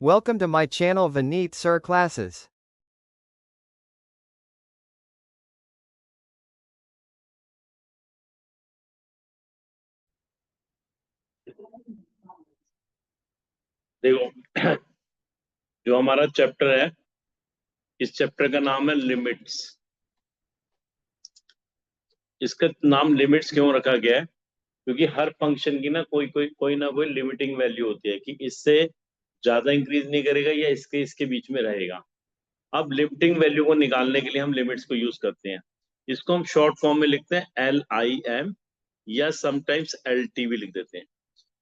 Welcome to my channel Vineet Sir Classes. देखो जो हमारा चैप्टर है, इस चैप्टर का नाम है लिमिट्स। इसका नाम लिमिट्स क्यों रखा गया है? क्योंकि हर फंक्शन की ना कोई ना कोई लिमिटिंग वैल्यू होती है कि इससे ज्यादा इंक्रीज नहीं करेगा या इसके बीच में रहेगा। अब लिमिटिंग वैल्यू को निकालने के लिए हम लिमिट्स को यूज करते हैं। इसको हम शॉर्ट फॉर्म में लिखते हैं LIM या समटाइम्स LT भी लिख देते हैं।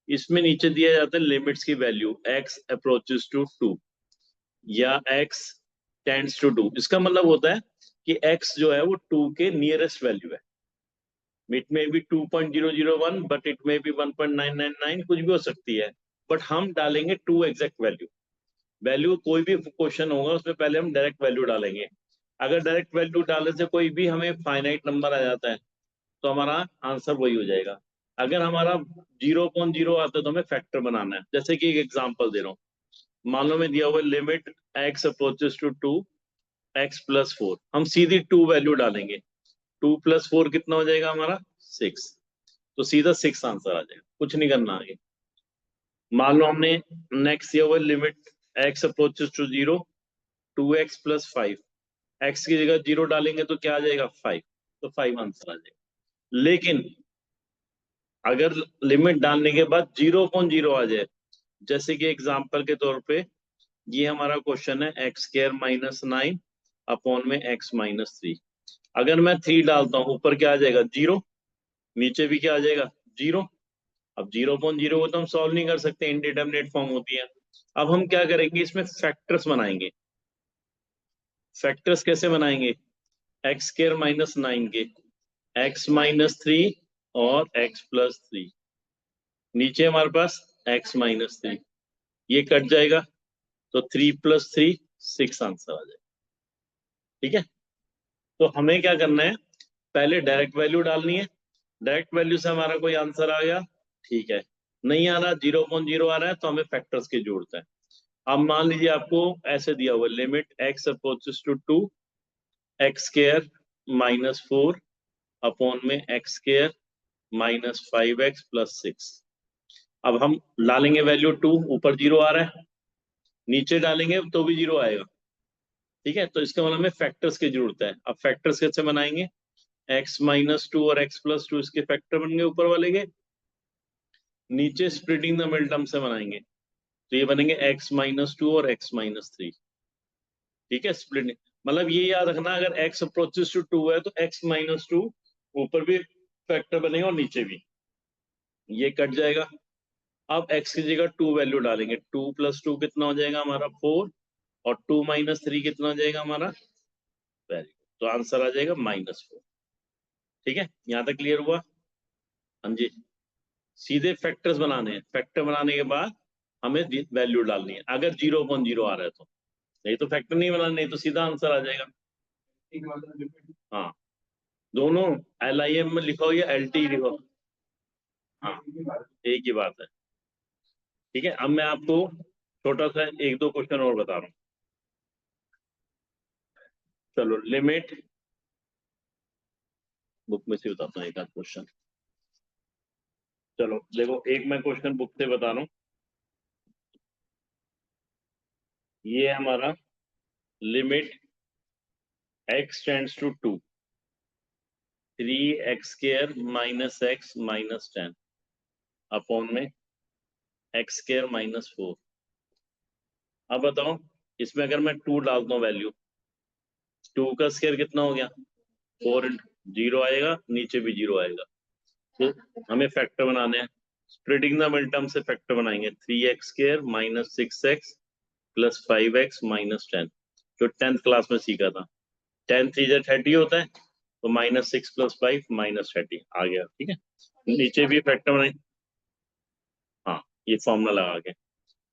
इसमें नीचे दिया जाता है लिमिट्स की वैल्यू x अप्रोचेस टू 2 या x टेंड्स टू 2। इसका मतलब होता है कि x जो है वो 2 के नियरेस्ट वैल्यू है। इट में बी 2.001 बट इट में बी 1.999, कुछ भी हो सकती है, बट हम डालेंगे 2 एग्जैक्ट वैल्यू। वैल्यू कोई भी क्वेश्चन होगा उसमें पहले हम डायरेक्ट वैल्यू डालेंगे। अगर डायरेक्ट वैल्यू डालने से कोई भी हमें फाइनाइट नंबर आ जाता है तो हमारा आंसर वही हो जाएगा। अगर हमारा 0.0 आता है तो हमें फैक्टर बनाना है। जैसे कि एक एग्जांपल दे रहा हूँ, मान लो मैं दिया हुआ limit x approaches to 2 x plus 4, हम सीधी 2 वैल्यू डालेंगे। 2 प्लस 4 कितना हो जाएगा हमारा 6, तो सीधा 6 आंसर आ जाएगा, कुछ नहीं करना आगे। मान लो हमने नेक्स्ट दिया हुआ limit x approaches to 0 2x plus 5, x की जगह 0 डालेंगे तो क्या आ जाएगा 5, तो 5 आंसर आ जाएगा। लेकिन अगर लिमिट डालने के बाद 0.0 आ जाए, जैसे कि एग्जांपल के तौर पे ये हमारा क्वेश्चन है x² - 9 अपॉन में x-3। अगर मैं 3 डालता हूं ऊपर क्या आ जाएगा 0, नीचे भी क्या आ जाएगा 0। अब 0.0 को तो हम सॉल्व नहीं कर सकते, इनडिटरमिनेट फॉर्म होती है। अब हम क्या करेंगे, इसमें फैक्टर्स बनाएंगे। फैक्टर्स कैसे बनाएंगे? x² - 9 के x-3 और x+3, नीचे हमारे पास x-3, ये कट जाएगा तो 3 + 3 6 आंसर आ जाएगा। ठीक है, तो हमें क्या करना है, पहले डायरेक्ट वैल्यू डालनी है। डायरेक्ट वैल्यू से हमारा कोई आंसर आ गया, ठीक है। नहीं आ रहा, 0.0 आ रहा है, तो हमें फैक्टर्स की जरूरत है। अब मान लीजिए आपको ऐसे दिया हुआ limit x approaches to 2 x² - 4 upon में x² - 5x + 6। अब हम डालेंगे वैल्यू 2, ऊपर 0 आ रहा है, नीचे डालेंगे तो भी 0 आएगा। ठीक है, तो इसका मतलब हमें फैक्टर्स की जरूरत है। अब फैक्टर्स कैसे बनाएंगे? x-2 और x+2 इसके फैक्टर बन गए ऊपर वाले के, नीचे स्प्लिटिंग द मिड टर्म से बनाएंगे तो ये बनेंगे x-2 और x-3। ठीक है, स्प्लिटिंग मतलब ये याद रखना, अगर x अप्रोचेस टू 2 है तो x-2 ऊपर भी फैक्टर बनेगा और नीचे भी, ये कट जाएगा। अब x की जगह 2 वैल्यू डालेंगे, 2 + 2 कितना हो जाएगा हमारा 4, और 2 - 3 कितना हो जाएगा हमारा, वेरी गुड, तो आंसर आ जाएगा -4। ठीक है, यहाँ तक क्लियर हुआ? हाँ जी, सीधे फैक्टर्स बनाने हैं। फैक्टर बनाने के बाद हमें वैल्यू डालनी है। अगर 0.0 आ रहा है तो, नहीं तो फैक्टर नहीं बनाना, नहीं तो सीधा आंसर आ जाएगा। हाँ, दोनों LIM में लिखो या LT लिखो, हाँ एक ही बात है। ठीक है, अब मैं आपको छोटा सा 1-2 क्वेश्चन और बता रहा हूँ। चलो लिमिट, बुक में से बताता हूँ एक आध क्वेश्चन। चलो देखो, एक मैं क्वेश्चन बुक से बता रहा हूँ। ये हमारा limit x tends to 2 3x² - x - 10 upon में x² - 4। अब बताओ, इसमें अगर मैं 2 डालता हूँ वैल्यू, 2 का स्क्वायर कितना हो गया 4, 0 आएगा, नीचे भी 0 आएगा। तो हमें फैक्टर बनाने हैं। स्प्लिटिंग द मिड टर्म से फैक्टर बनाएंगे, 3x² - 6x + 5x - 10, जो 10th क्लास में सीखा था। 10 3 जा 30 होता है, तो -6 + 5 -30 आ गया। ठीक है, नीचे भी फैक्टर बनाए, हाँ ये फॉर्मूला लगा के,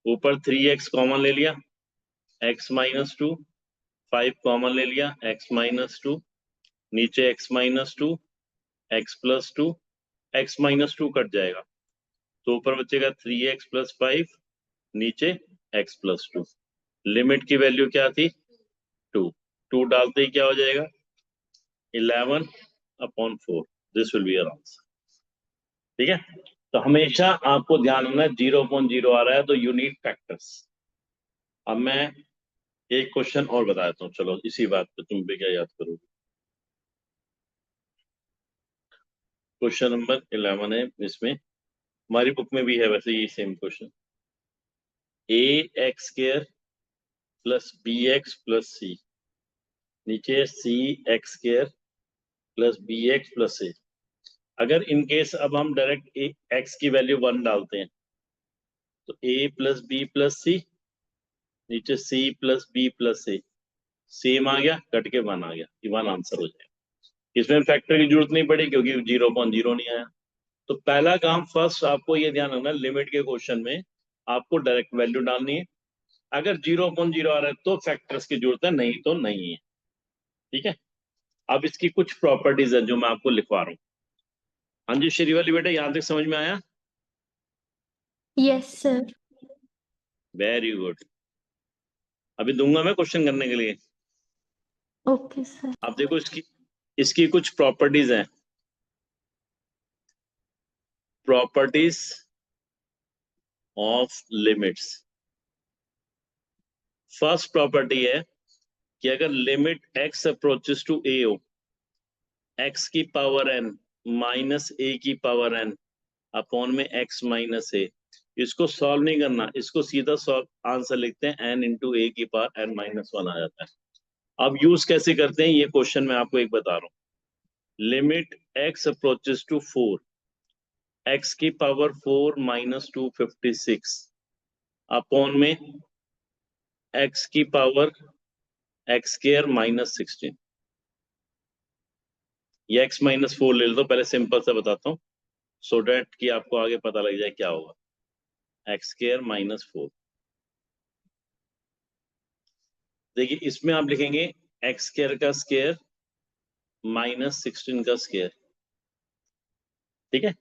ऊपर 3x कॉमन ले लिया, x - 2, 5 कॉमन ले लिया, x - 2, नीचे x - 2 x+2, x - 2 कट जाएगा तो ऊपर बचेगा 3x + 5, नीचे x प्लस 2। लिमिट की वैल्यू क्या थी 2, 2 डालते ही क्या हो जाएगा 11/4। This will be your answer. ठीक है, तो हमेशा आपको ध्यान रखना 0.0 आ रहा है तो यू नीड फैक्टर्स। अब मैं एक क्वेश्चन और बता देता हूँ, चलो इसी बात पे तुम भी क्या याद करोगे। क्वेश्चन नंबर 11 है, इसमें हमारी बुक में भी है वैसे ये same question. ax² plus bx plus c, नीचे cx² plus bx plus c। अगर इन केस अब हम डायरेक्ट x की वैल्यू 1 डालते हैं तो a plus b plus c, नीचे c plus b plus c, same आ गया, कट के 1 आ गया, ये 1 आंसर हो जाएगा। इसमें फैक्टर की जरूरत नहीं पड़ी क्योंकि 0.0 नहीं आया। तो पहला काम फर्स्ट आपको ये ध्यान रखना, लिमिट के क्वेश्चन में आपको डायरेक्ट वैल्यू डालनी है। अगर 0.0 आ रहा है तो फैक्टर्स की जरूरत है, नहीं तो नहीं है। ठीक है, अब इसकी कुछ प्रॉपर्टीज है जो मैं आपको लिखवा रहा हूँ। हाँ जी श्री वाली बेटा, यहां तक समझ में आया? Yes sir. Very good. अभी दूंगा मैं क्वेश्चन करने के लिए। Okay sir. आप देखो इसकी इसकी कुछ प्रॉपर्टीज हैं। Properties of limits. First property है कि अगर limit x approaches to a हो, x की पावर n माइनस a की पावर n अपॉन में x माइनस a, इसको सॉल्व नहीं करना, इसको सीधा सॉल्व आंसर लिखते हैं n इंटू ए की पावर n माइनस 1 आ जाता है। अब यूज कैसे करते हैं ये क्वेश्चन मैं आपको एक बता रहा हूँ। Limit x approaches to 4, x की पावर 4 माइनस 256 अपॉन में x की पावर x² माइनस 16। ये x माइनस 4 ले लो, पहले सिंपल से बताता हूँ सो डेट कि आपको आगे पता लग जाए क्या होगा। x² माइनस 4, देखिए इसमें आप लिखेंगे x² का स्क्वायर माइनस 16 का स्क्वायर। ठीक है,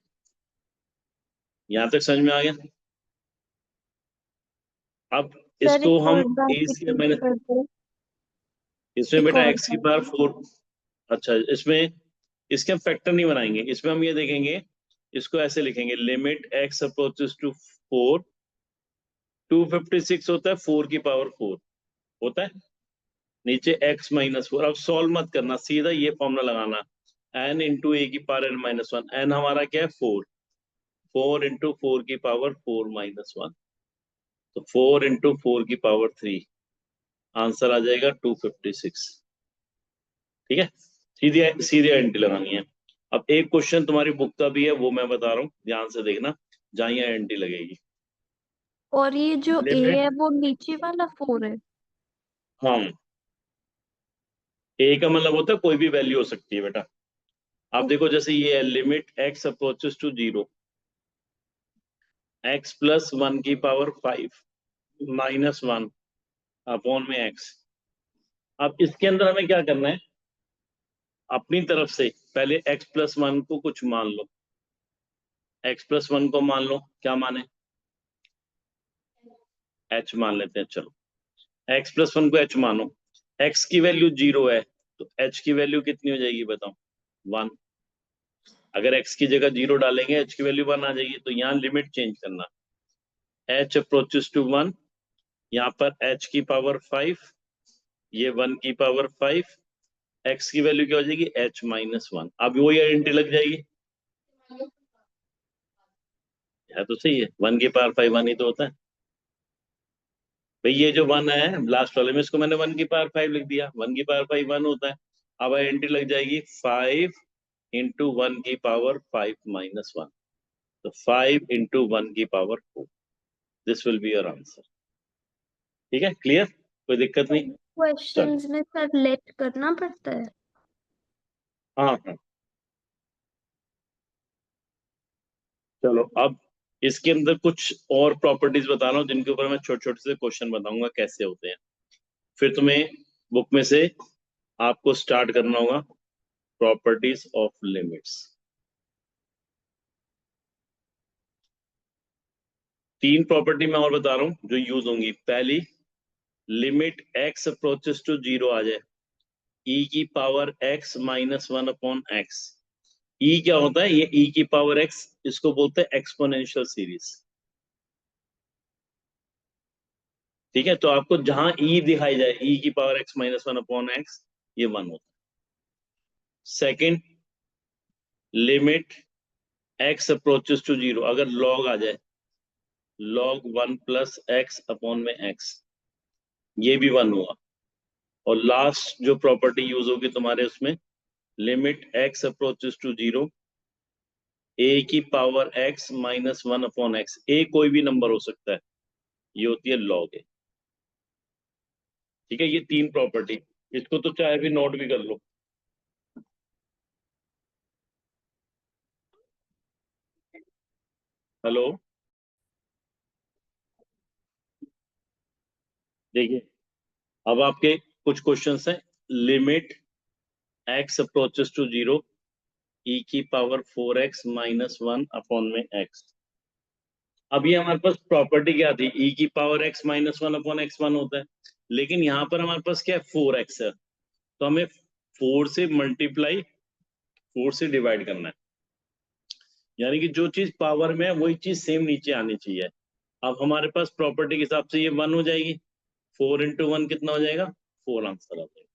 यहां तक समझ में आ गया? अब सर इसको एक हम और बार a स्क्वायर रिपीट माइनस, कर दो। इसमें एक बेटा और x की बार। पावर 4। अच्छा, इसमें इसके हम फैक्टर नहीं बनाएंगे, इसमें हम ये देखेंगे, इसको ऐसे लिखेंगे लिमिट x अप्रोचेस टू 4, 256 होता है 4 की पावर 4 होता है, नीचे x माइनस 4। अब सॉल्व मत करना, सीधा ये फॉर्मूला लगाना n इंटू ए की पावर n माइनस 1। n हमारा क्या है 4, 4 इंटू 4 की पावर 4 माइनस 1, तो 4 इंटू 4 की पावर 3, आंसर आ जाएगा 256। ठीक है, सीधे सीधे एंट्री लगानी है। अब एक क्वेश्चन तुम्हारी बुक का भी है, वो मैं बता रहा हूँ, ध्यान से देखना जहाँ यहाँ एंट्री लगेगी। और ये जो ए लिमिट, है वो नीचे वाला 4 है। हाँ, ए का मतलब होता है कोई भी वैल्यू हो सकती है बेटा। आप देखो जैसे ये है limit x approaches to 0, x plus 1 की पावर 5 माइनस 1 अपॉन में x। अब इसके अंदर हमें क्या करना है, अपनी तरफ से पहले x प्लस 1 को कुछ मान लो, x प्लस 1 को मान लो, क्या माने h मान लेते हैं। चलो x प्लस 1 को h मानो, x की वैल्यू 0 है तो h की वैल्यू कितनी हो जाएगी बताओ 1। अगर x की जगह 0 डालेंगे h की वैल्यू 1 आ जाएगी, तो यहाँ लिमिट चेंज करना, h अप्रोचेस टू 1, यहाँ पर h की पावर 5, ये 1 की पावर 5, x की वैल्यू क्या हो जाएगी h माइनस 1। अब वही आइडेंटिटी लग जाएगी, यह तो सही है, 1 की पावर 5 1 ही तो होता है भाई। ये जो 1 है लास्ट वाले में, इसको मैंने 1 की पावर 5 लिख दिया, 1 की पावर 5 1 होता है। अब आइडेंटिटी लग जाएगी 5 इंटू 1 की पावर 5 माइनस 1, तो 5 इंटू 1 की power 4। This will be your answer. ठीक है, क्लियर, कोई दिक्कत नहीं। चल, क्वेश्चंस में सर लेट करना पड़ता है। हाँ हाँ, चलो अब इसके अंदर कुछ और प्रॉपर्टीज बता रहा हूँ जिनके ऊपर मैं छोटे छोटे से क्वेश्चन बताऊंगा कैसे होते हैं। फिर तुम्हें बुक में से आपको स्टार्ट करना होगा प्रॉपर्टीज ऑफ लिमिट्स। तीन प्रॉपर्टी मैं और बता रहा हूं जो यूज होंगी। पहली, लिमिट x अप्रोचेस टू 0 आ जाए, e की power x minus 1 upon x. e क्या होता है? ये e की पावर x, इसको बोलते हैं एक्सपोनेंशियल सीरीज। ठीक है, तो आपको जहां e दिखाई जाए, e की power x minus 1 upon x, ये 1 होता है। Second, limit x approaches to 0, अगर log आ जाए, log 1 प्लस एक्स अपॉन में x, ये भी 1 हुआ। और लास्ट जो प्रॉपर्टी यूज होगी तुम्हारे उसमें, limit x approaches to 0, a की power x minus 1 upon x. a कोई भी नंबर हो सकता है, ये होती है log a। ठीक है, ये तीन प्रॉपर्टी, इसको तो चाहे भी नोट भी कर लो। हेलो, देखिए अब आपके कुछ क्वेश्चंस हैं। Limit x approaches to 0, e की पावर 4x माइनस 1 अपॉन में x। अब ये हमारे पास प्रॉपर्टी क्या थी? e की power x minus 1 upon x 1 होता है, लेकिन यहाँ पर हमारे पास क्या है? 4x है, तो हमें 4 से मल्टीप्लाई 4 से डिवाइड करना है। यानी कि जो चीज पावर में है वही चीज सेम नीचे आनी चाहिए। अब हमारे पास प्रॉपर्टी के हिसाब से ये 1 हो जाएगी। 4 इंटू 1 कितना हो जाएगा? 4 आंसर आ जाएगा।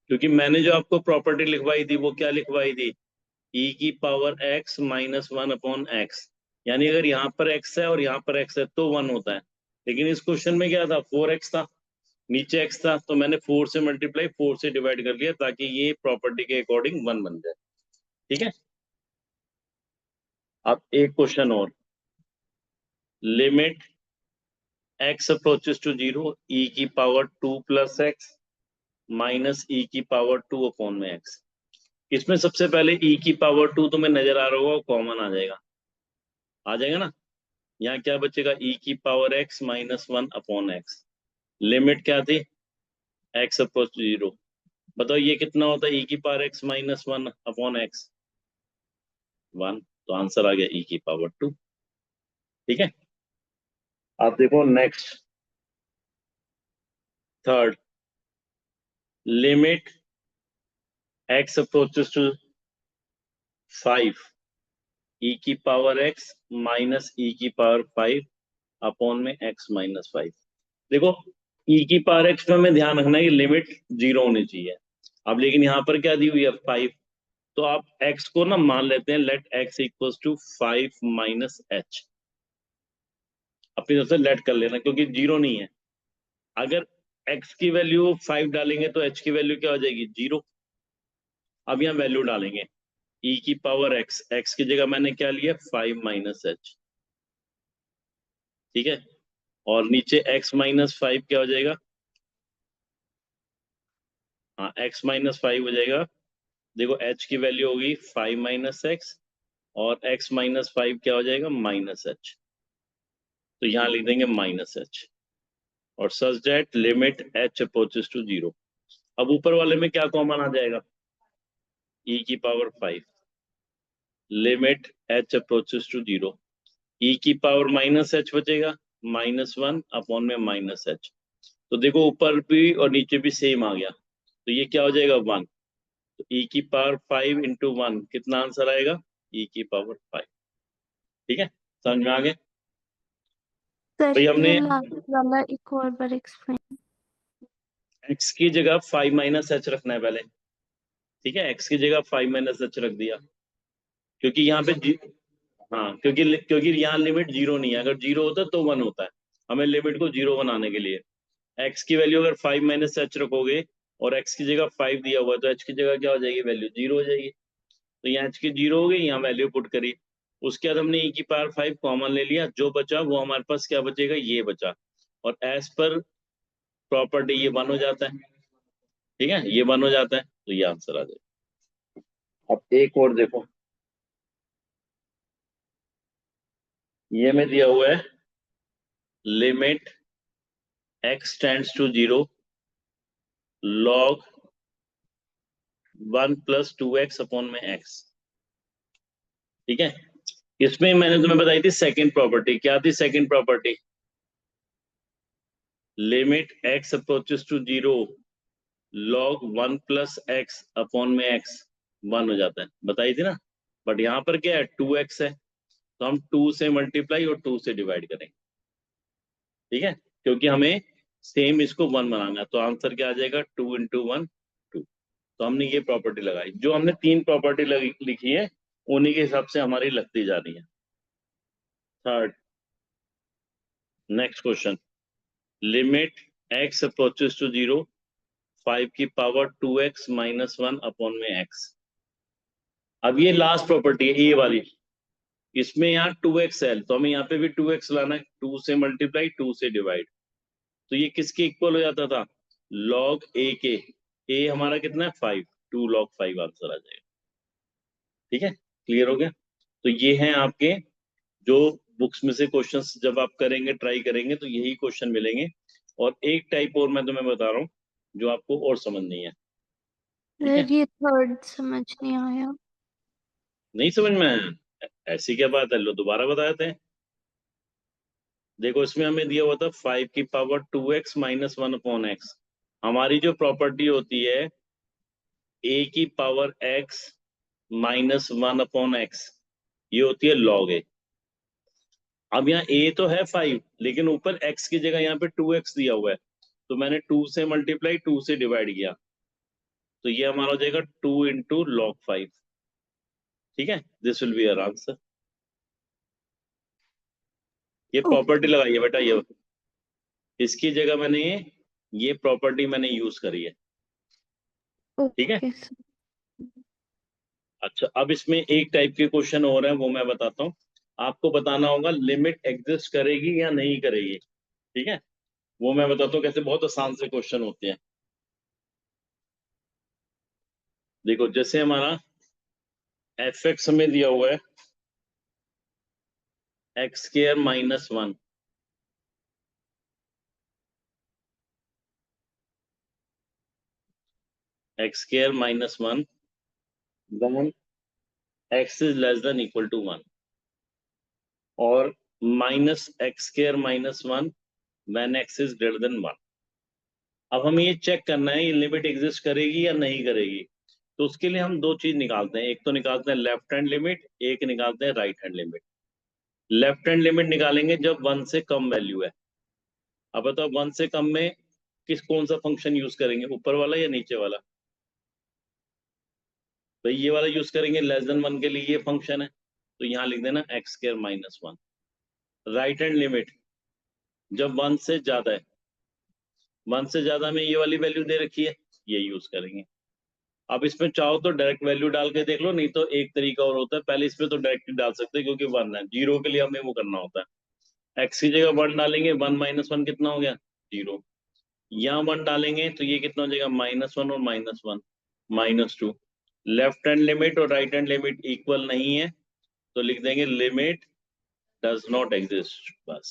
क्योंकि मैंने जो आपको प्रॉपर्टी लिखवाई थी वो क्या लिखवाई थी? e की power x minus 1 upon x. यानी अगर यहाँ पर x है और यहाँ पर x है तो 1 होता है। लेकिन इस क्वेश्चन में क्या था? 4x था, नीचे x था, तो मैंने 4 से मल्टीप्लाई 4 से डिवाइड कर लिया ताकि ये प्रॉपर्टी के अकॉर्डिंग 1 बन जाए। ठीक है, अब एक क्वेश्चन और। Limit x approaches to 0, e की power 2 plus x minus e की पावर 2 अपॉन में x। इसमें सबसे पहले e की पावर 2 तुम्हें नजर आ रहा होगा, कॉमन आ जाएगा, आ जाएगा ना। यहाँ क्या बचेगा? e की power x minus 1 upon x. Limit क्या थी? x approach to 0। बताओ ये कितना होता है? e की power x minus 1 upon x, 1। तो आंसर आ गया e की पावर 2। ठीक है, आप देखो next, third, limit x approaches to 5, e की पावर x माइनस e की पावर 5 अपॉन में x माइनस 5। देखो e की पावर x में हमें ध्यान रखना है कि लिमिट 0 होनी चाहिए। अब लेकिन यहाँ पर क्या दी हुई है? 5। तो आप x को ना मान लेते हैं, let x equals to 5 minus h। अपनी तरफ से लेट कर लेना, क्योंकि 0 नहीं है। अगर x की वैल्यू 5 डालेंगे तो h की वैल्यू क्या हो जाएगी? 0। अब यहाँ वैल्यू डालेंगे, e की पावर x, x की जगह मैंने क्या लिया? 5 माइनस h। ठीक है, और नीचे x माइनस 5 क्या हो जाएगा? हाँ, x माइनस 5 हो जाएगा। देखो h की वैल्यू होगी 5 माइनस एक्स, और x माइनस 5 क्या हो जाएगा? Minus h। तो यहाँ लिख देंगे माइनस h, और such that limit h approaches to 0। अब ऊपर वाले में क्या कॉमन आ जाएगा? e की power 5, limit h approaches to 0, e की पावर माइनस h बचेगा, माइनस 1 अपॉन में माइनस h। तो देखो ऊपर भी और नीचे भी सेम आ गया, तो ये क्या हो जाएगा? 1। तो e की पावर 5 इंटू 1 कितना आंसर आएगा? e की पावर 5। ठीक है, समझ में आ गया? सर भाई ये हमने लास्ट वाला एक और बार एक्सप्लेन। x की जगह 5 माइनस h रखना है पहले। ठीक है, x की जगह 5 माइनस h रख दिया, क्योंकि यहाँ पे हाँ, क्योंकि क्योंकि यहाँ लिमिट 0 नहीं है। अगर 0 होता तो 1 होता है। हमें लिमिट को 0 बनाने के लिए x की वैल्यू अगर 5 माइनस h रखोगे, और x की जगह 5 दिया हुआ है, तो h की जगह क्या हो जाएगी? वैल्यू 0 हो जाएगी। तो यहाँ h की 0 हो गई, यहाँ वैल्यू पुट करी। उसके बाद हमने e की पावर 5 कॉमन ले लिया, जो बचा वो हमारे पास क्या बचेगा? ये बचा। और एज पर प्रॉपर्टी ये 1 हो जाता है। ठीक है, ये 1 हो जाता है, तो ये आंसर आ जाएगा। अब एक और देखो, ये में दिया हुआ है limit x tends to 0, log 1 plus 2x upon में x। ठीक है, इसमें मैंने तुम्हें बताई थी सेकंड प्रॉपर्टी, क्या थी second property? Limit x approaches to 0 log 1 plus x upon में x 1 हो जाता है, बताई थी ना। बट यहाँ पर क्या है, 2x है, तो हम 2 से मल्टीप्लाई और 2 से डिवाइड करेंगे, ठीक है, क्योंकि हमें सेम इसको 1 बनाना है। तो आंसर क्या आ जाएगा, 2 इंटू 1 2। तो हमने ये प्रॉपर्टी लगाई, जो हमने 3 प्रॉपर्टी लिखी है उन्हीं के हिसाब से हमारी लगती जा रही है। Third, next question, limit x approaches to 0 5 की पावर 2x माइनस 1 अपॉन में x। अब ये लास्ट प्रॉपर्टी है, ये वाली, इसमें यहाँ 2x है तो हमें यहाँ पे भी 2x लाना है, 2 से मल्टीप्लाई 2 से डिवाइड। तो ये किसके इक्वल हो जाता था, log a के, a हमारा कितना है 5, 2 log 5 आंसर आ जाएगा। ठीक है, क्लियर हो गया। तो ये हैं आपके जो बुक्स में से क्वेश्चंस जब आप करेंगे ट्राई करेंगे तो यही क्वेश्चन मिलेंगे। और एक टाइप और मैं तुम्हें बता रहा हूँ जो आपको और समझ नहीं है, ठीक है। सर ये थर्ड समझ नहीं आया। नहीं समझ में आया, ऐसी क्या बात है, लो दोबारा बता देते हैं। देखो इसमें हमें दिया हुआ था 5 की power 2x minus 1 upon x. हमारी जो प्रॉपर्टी होती है a की power x minus 1 upon x, ये होती है log a। अब यहाँ a तो है 5, लेकिन ऊपर x की जगह यहाँ पे 2x दिया हुआ है, तो मैंने 2 से मल्टीप्लाई 2 से डिवाइड किया, तो ये हमारा हो जाएगा 2 इंटू log 5। ठीक है, this will be our answer. ये प्रॉपर्टी ओके लगाई है बेटा, ये इसकी जगह मैंने ये प्रॉपर्टी मैंने यूज करी है, ठीक है। Okay sir. अच्छा, अब इसमें एक टाइप के क्वेश्चन और हैं, वो मैं बताता हूँ। आपको बताना होगा लिमिट एग्जिस्ट करेगी या नहीं करेगी, ठीक है। वो मैं बताता हूँ कैसे, बहुत आसान से क्वेश्चन होते हैं। देखो जैसे हमारा एफ एक्स हमें दिया हुआ है x square minus 1, x square minus 1 when x is less than equal to 1, और minus x square minus 1 when x is greater than 1। अब हमें ये चेक करना है ये लिमिट एग्जिस्ट करेगी या नहीं करेगी। तो उसके लिए हम दो चीज निकालते हैं, एक तो निकालते हैं लेफ्ट हैंड लिमिट, एक निकालते हैं right hand limit. Left hand limit निकालेंगे जब 1 से कम वैल्यू है। अब बताओ 1 से कम में कौन सा फंक्शन यूज करेंगे, ऊपर वाला या नीचे वाला? तो ये वाला यूज करेंगे, लेस देन 1 के लिए ये फंक्शन है, तो यहाँ लिख देना x square minus 1। Right hand limit जब 1 से ज्यादा है, 1 से ज्यादा में ये वाली वैल्यू दे रखी है, ये यूज करेंगे। अब इसमें चाहो तो डायरेक्ट वैल्यू डाल के देख लो, नहीं तो एक तरीका और होता है, पहले इसमें तो डायरेक्ट डाल सकते हैं क्योंकि 1 है, जीरो के लिए हमें वो करना होता है, एक्स की जगह 1 डालेंगे, 1 माइनस 1 कितना हो गया, 0। यहाँ 1 डालेंगे तो ये कितना हो जाएगा, -1 और -1 -2। लेफ्ट हैंड लिमिट और राइट हैंड लिमिट इक्वल नहीं है, तो लिख देंगे लिमिट डज नॉट एग्जिस्ट, बस।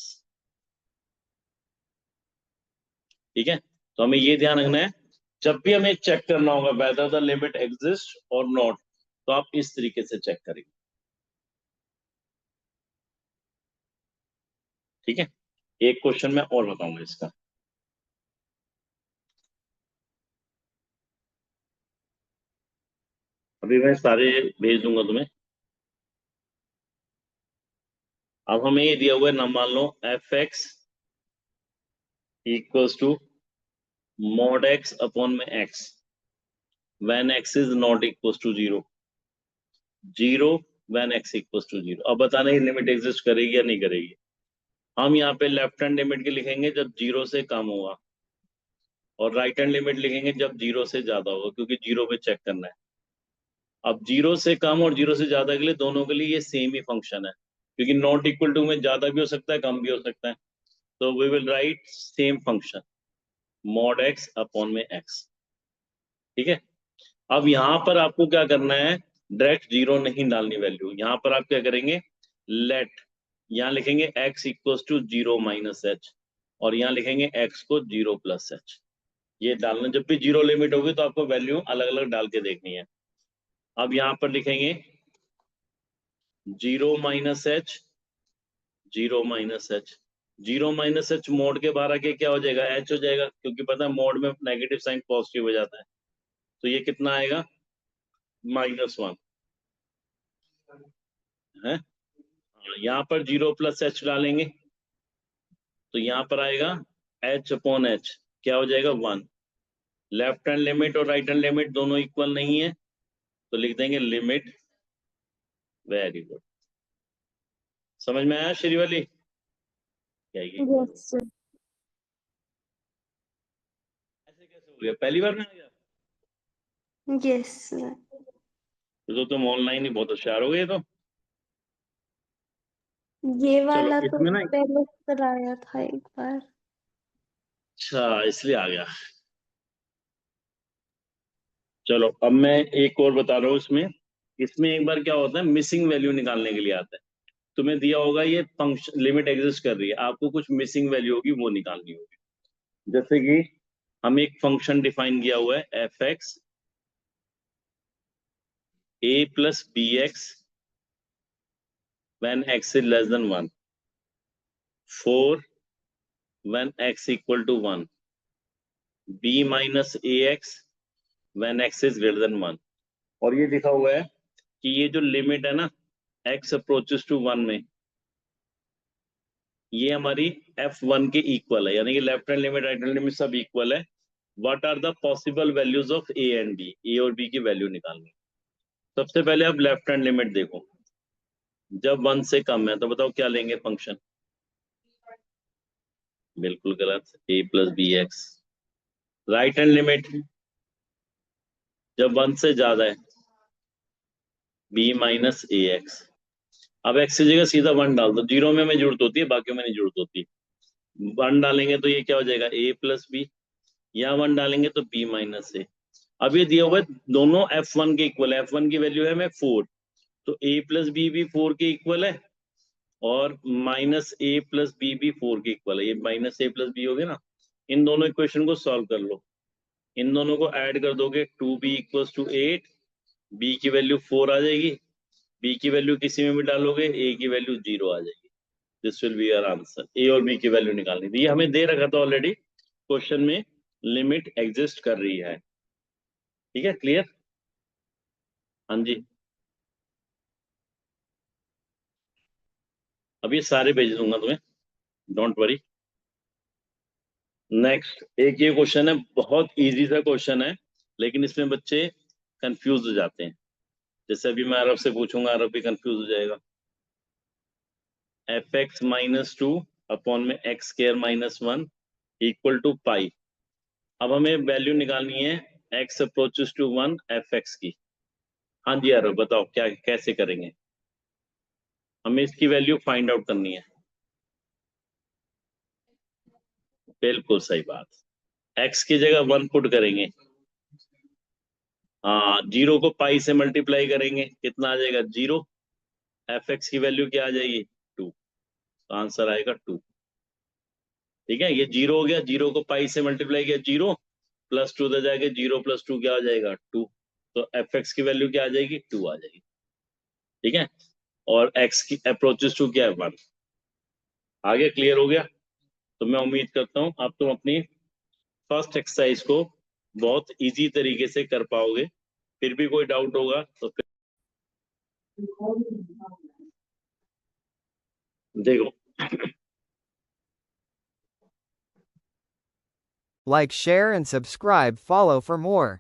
ठीक है, तो हमें ये ध्यान रखना है, जब भी हमें चेक करना होगा वेदर द लिमिट एग्जिस्ट और नॉट, तो आप इस तरीके से चेक करेंगे। ठीक है, एक क्वेश्चन मैं और बताऊंगा इसका, अभी मैं सारे भेज दूंगा तुम्हें। अब हमें ये दिया हुआ है ना, मान लो f x equals to mod x upon में x when x is not equals to 0, 0 when x equals to 0। अब बताना ये लिमिट एग्जिस्ट करेगी या नहीं करेगी। हम यहाँ पे लेफ्ट हैंड लिमिट के लिखेंगे जब 0 से कम होगा, और राइट हैंड लिमिट लिखेंगे जब 0 से ज्यादा होगा, क्योंकि 0 पे चेक करना है। अब 0 से कम और 0 से ज्यादा के लिए, दोनों के लिए ये सेम ही फंक्शन है, क्योंकि नॉट इक्वल टू में ज्यादा भी हो सकता है कम भी हो सकता है। तो we will write same function mod x upon में एक्स। ठीक है, अब यहाँ पर आपको क्या करना है, डायरेक्ट 0 नहीं डालनी वैल्यू, यहाँ पर आप क्या करेंगे, लेट, यहाँ लिखेंगे x equals to 0 minus h, और यहाँ लिखेंगे x को 0 प्लस एच। ये डालना, जब भी 0 लिमिट होगी तो आपको वैल्यू अलग अलग डाल के देखनी है। अब यहाँ पर लिखेंगे 0 minus H, 0 minus H, 0 minus H mode के बाहर आके क्या हो जाएगा, एच हो जाएगा, क्योंकि पता है मोड में नेगेटिव साइन पॉजिटिव हो जाता है। तो ये कितना आएगा, -1 है। यहाँ पर 0 प्लस एच डालेंगे तो यहाँ पर आएगा एच अपॉन एच, क्या हो जाएगा 1। लेफ्ट हैंड लिमिट और राइट हैंड लिमिट दोनों इक्वल नहीं है, तो लिख देंगे लिमिट। वेरी गुड, समझ में आया श्रीवली, क्या ये यस सर। ऐसे कैसे हो गया, पहली बार में आ गया? Yes sir. तो तुम ऑनलाइन ही बहुत होशियार हो गए। तो ये वाला तो इसमें ना, पहले कराया था एक बार। अच्छा इसलिए आ गया। चलो अब मैं एक और बता रहा हूँ। इसमें इसमें एक बार क्या होता है, मिसिंग वैल्यू निकालने के लिए आता है। तुम्हें दिया होगा ये फंक्शन लिमिट एग्जिस्ट कर रही है, आपको कुछ मिसिंग वैल्यू होगी वो निकालनी होगी। जैसे कि हम एक फंक्शन डिफाइन किया हुआ है f x a plus b x when x is less than 1, 4 when x equal to 1, b minus a x when x is greater than 1। और ये लिखा हुआ है कि ये जो लिमिट है ना x अप्रोचेस टू 1 में, ये हमारी f1 के इक्वल है, यानी कि left hand limit right hand limit सब इक्वल है। What are the possible values of a and b, a और b की वैल्यू निकालनी। सबसे पहले आप लेफ्ट हैंड लिमिट देखो, जब 1 से कम है तो बताओ क्या लेंगे फंक्शन, बिल्कुल गलत, a plus b x. Right hand limit जब 1 से ज्यादा है, b माइनस ए एक्स। अब x की जगह सीधा 1 डाल दो, जीरो में हमें जरूरत होती है, बाकी में नहीं जरूरत होती। 1 डालेंगे तो ये क्या हो जाएगा, a प्लस बी, यहाँ 1 डालेंगे तो b माइनस ए। अब ये दिया हुआ है दोनों f1 के इक्वल है, f1 की वैल्यू है हमें 4, तो a प्लस बी भी 4 के इक्वल है और माइनस ए प्लस बी भी 4 के इक्वल है। ये माइनस ए प्लस बी हो गया ना, इन दोनों इक्वेशन को सॉल्व कर लो, इन दोनों को ऐड कर दोगे 2b इक्वल्स टू 8, b की वैल्यू 4 आ जाएगी, b की वैल्यू किसी में भी डालोगे a की वैल्यू 0 आ जाएगी। This will be your answer. a और b की वैल्यू निकालनी थी, ये हमें दे रखा था ऑलरेडी क्वेश्चन में, लिमिट एग्जिस्ट कर रही है। ठीक है, क्लियर? हाँ जी, अब ये सारे भेज दूंगा तुम्हें, डोंट वरी। नेक्स्ट एक ये क्वेश्चन है, बहुत इजी सा क्वेश्चन है, लेकिन इसमें बच्चे कंफ्यूज हो जाते हैं। जैसे अभी मैं अरब से पूछूंगा, अरब भी कंफ्यूज हो जाएगा। F x minus two upon में x square minus 1 equal to pi. अब हमें वैल्यू निकालनी है x approaches to 1 f x की। हाँ जी अरब बताओ क्या कैसे करेंगे, हमें इसकी वैल्यू फाइंड आउट करनी है। बिल्कुल सही बात, x की जगह 1 पुट करेंगे, हाँ, 0 को पाई से मल्टीप्लाई करेंगे, कितना आ जाएगा 0, एफ एक्स की वैल्यू क्या आ जाएगी 2, तो आंसर आएगा 2। ठीक है, ये 0 हो गया, 0 को पाई से मल्टीप्लाई किया 0 प्लस 2 उधर जाके 0 प्लस 2 क्या आ जाएगा 2, तो एफ एक्स की वैल्यू क्या आ जाएगी 2 आ जाएगी। ठीक है, और x की अप्रोचेस टू क्या है 1। आगे क्लियर हो गया? तो मैं उम्मीद करता हूं अब तुम अपनी फर्स्ट एक्सरसाइज को बहुत इजी तरीके से कर पाओगे। फिर भी कोई डाउट होगा तो फिर देखो। Like, share, and subscribe. Follow for more.